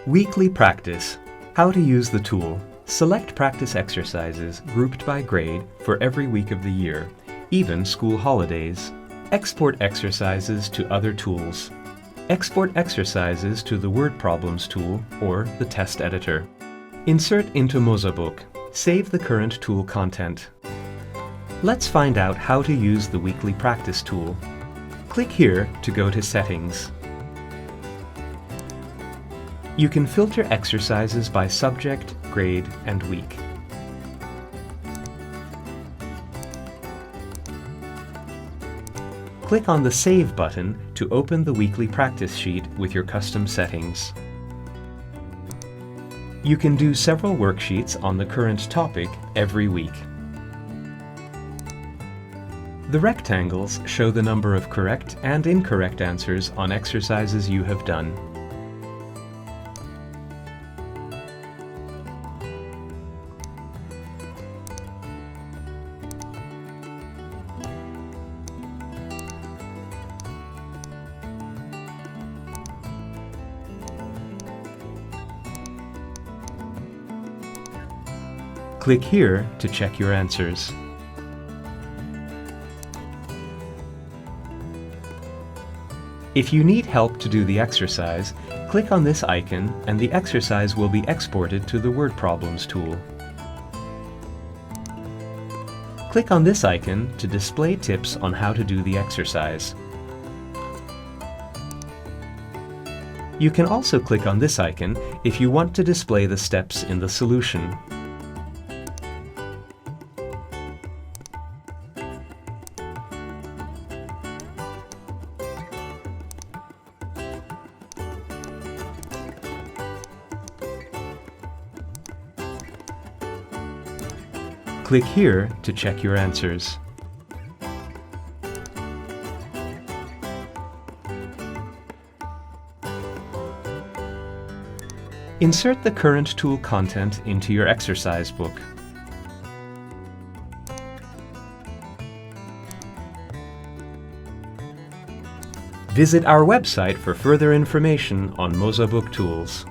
Weekly practice. How to use the tool. Select practice exercises grouped by grade for every week of the year, even school holidays. Export exercises to other tools. Export exercises to the Word Problems tool or the test editor. Insert into mozaBook. Save the current tool content. Let's find out how to use the weekly practice tool. Click here to go to Settings. You can filter exercises by subject, grade, and week. Click on the Save button to open the weekly practice sheet with your custom settings. You can do several worksheets on the current topic every week. The rectangles show the number of correct and incorrect answers on exercises you have done. Click here to check your answers. If you need help to do the exercise, click on this icon and the exercise will be exported to the Word Problems tool. Click on this icon to display tips on how to do the exercise. You can also click on this icon if you want to display the steps in the solution. Click here to check your answers. Insert the current tool content into your exercise book. Visit our website for further information on mozaBook tools.